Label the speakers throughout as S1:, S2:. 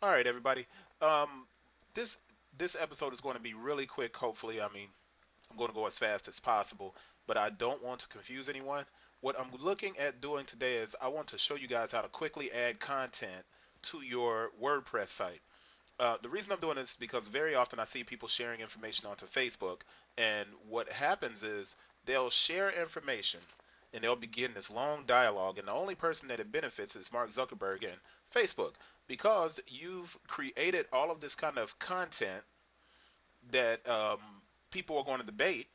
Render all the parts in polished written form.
S1: All right, everybody. Um, this this episode is going to be really quick. Hopefully, I mean, I'm going to go as fast as possible, but I don't want to confuse anyone. What I'm looking at doing today is I want to show you guys how to quickly add content to your WordPress site. The reason I'm doing this is because very often I see people sharing information onto Facebook, and what happens is they'll share information and they'll begin this long dialogue, and the only person that it benefits is Mark Zuckerberg and Facebook because you've created all of this kind of content that people are going to debate,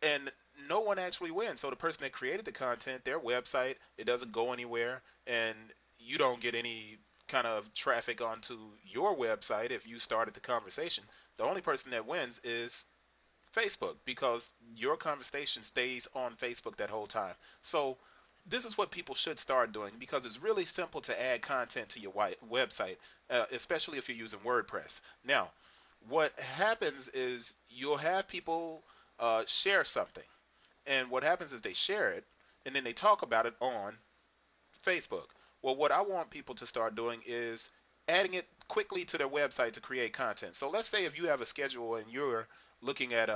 S1: and no one actually wins. So the person that created the content, their website, it doesn't go anywhere, and you don't get any kind of traffic onto your website if you started the conversation. The only person that wins is Facebook because your conversation stays on Facebook that whole time. So this is what people should start doing because it's really simple to add content to your website, especially if you're using WordPress. Now, what happens is you'll have people share something, and what happens is they share it, and then they talk about it on Facebook. Well, what I want people to start doing is adding it quickly to their website to create content. So let's say if you have a schedule and you're looking at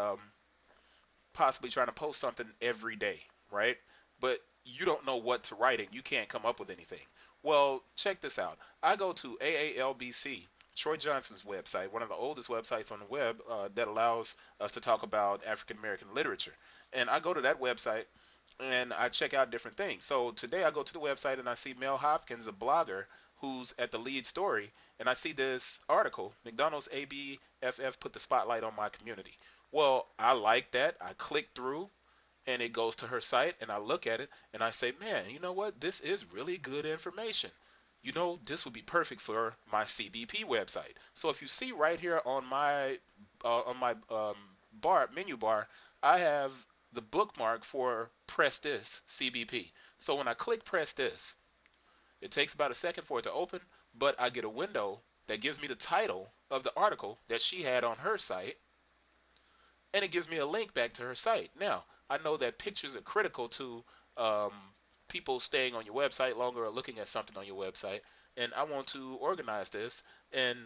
S1: possibly trying to post something every day, right? But you don't know what to write and you can't come up with anything. Well, check this out. I go to AALBC, Troy Johnson's website, one of the oldest websites on the web that allows us to talk about African American literature. And I go to that website and I check out different things. So today I go to the website and I see Mel Hopkins, a blogger, who's at the lead story, and I see this article, McDonald's ABFF put the spotlight on my community. Well, I like that. I click through and it goes to her site and I look at it and I say, man, you know what? This is really good information. You know, this would be perfect for my CBP website. So if you see right here on my bar menu bar, I have the bookmark for press this CBP. So when I click press this, it takes about a second for it to open, but I get a window that gives me the title of the article that she had on her site, and it gives me a link back to her site. Now, I know that pictures are critical to um, people staying on your website longer or looking at something on your website, and I want to organize this, and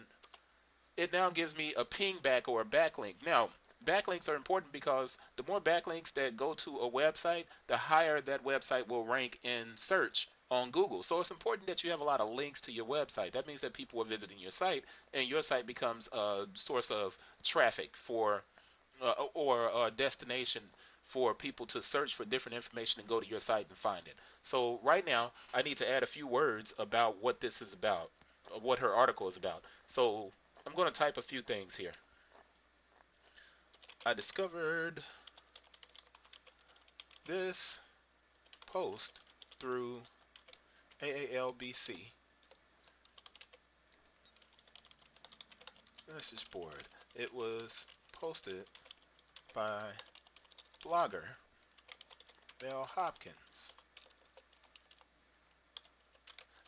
S1: it now gives me a ping back or a backlink. Now, backlinks are important because the more backlinks that go to a website, the higher that website will rank in search on Google. So it's important that you have a lot of links to your website. That means that people are visiting your site, and your site becomes a source of traffic for or a destination for people to search for different information and go to your site and find it. So right now, I need to add a few words about what this is about, what her article is about. So I'm going to type a few things here. I discovered this post through AALBC message board. It was posted by blogger Mel Hopkins.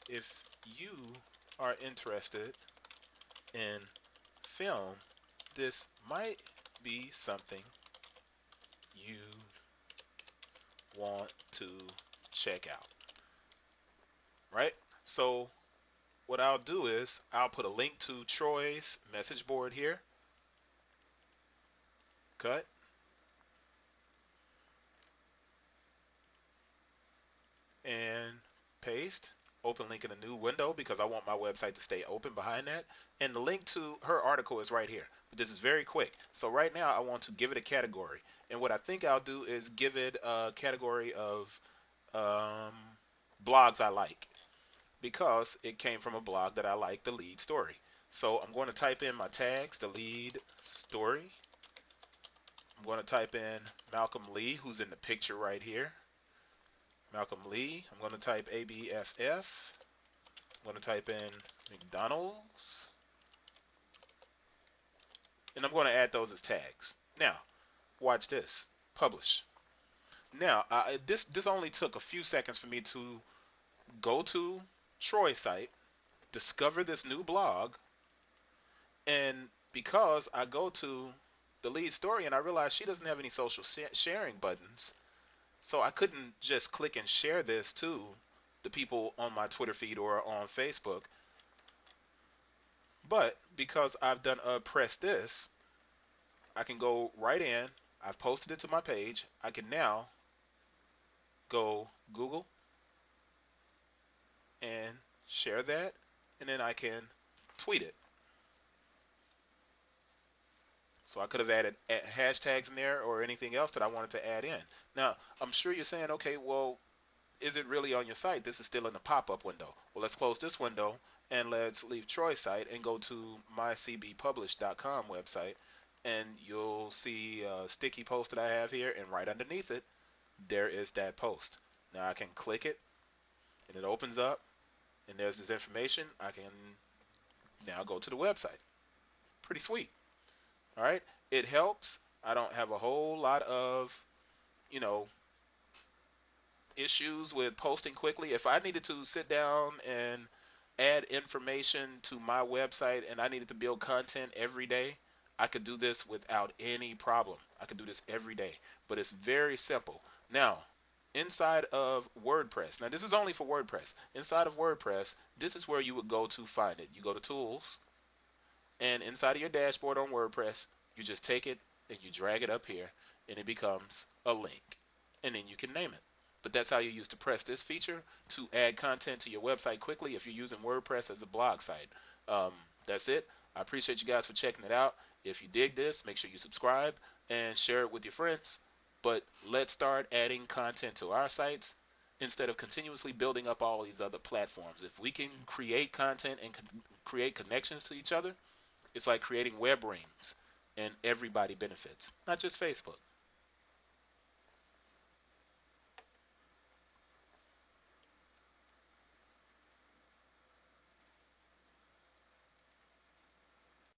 S1: If you are interested in film, this might be something you want to check out, right? So what I'll do is I'll put a link to Troy's message board here. Cut and paste. Open link in a new window because I want my website to stay open behind that. And the link to her article is right here. But this is very quick. So right now I want to give it a category. And what I think I'll do is give it a category of um, blogs I like because it came from a blog that I like, the lead story. So I'm going to type in my tags, the lead story. I'm going to type in Malcolm Lee, who's in the picture right here. Malcolm Lee. I'm going to type ABFF. I'm going to type in McDonald's. And I'm going to add those as tags. Now, watch this. Publish. Now, this only took a few seconds for me to go to Troy's site, discover this new blog, and because I go to the lead story and I realize she doesn't have any social sharing buttons, so I couldn't just click and share this to the people on my Twitter feed or on Facebook. But because I've done a press this, I can go right in. I've posted it to my page. I can now go Google and share that, and then I can tweet it. So I could have added hashtags in there or anything else that I wanted to add in. Now, I'm sure you're saying, okay, well, is it really on your site? This is still in the pop-up window. Well, let's close this window and let's leave Troy's site and go to mycbpublish.com website, and you'll see a sticky post that I have here, and right underneath it, there is that post. Now I can click it, and it opens up, and there's this information. I can now go to the website. Pretty sweet. All right. It helps. I don't have a whole lot of, you know, issues with posting quickly. If I needed to sit down and add information to my website and I needed to build content every day, I could do this without any problem. I could do this every day, but it's very simple. Now, inside of WordPress, now this is only for WordPress. Inside of WordPress, this is where you would go to find it. You go to Tools, and inside of your dashboard on WordPress, you just take it and you drag it up here, and it becomes a link. And then you can name it. But that's how you use to press this feature to add content to your website quickly if you're using WordPress as a blog site. Um, that's it. I appreciate you guys for checking it out. If you dig this, make sure you subscribe and share it with your friends. But let's start adding content to our sites instead of continuously building up all these other platforms. If we can create content and create connections to each other, it's like creating web rings, and everybody benefits, not just Facebook.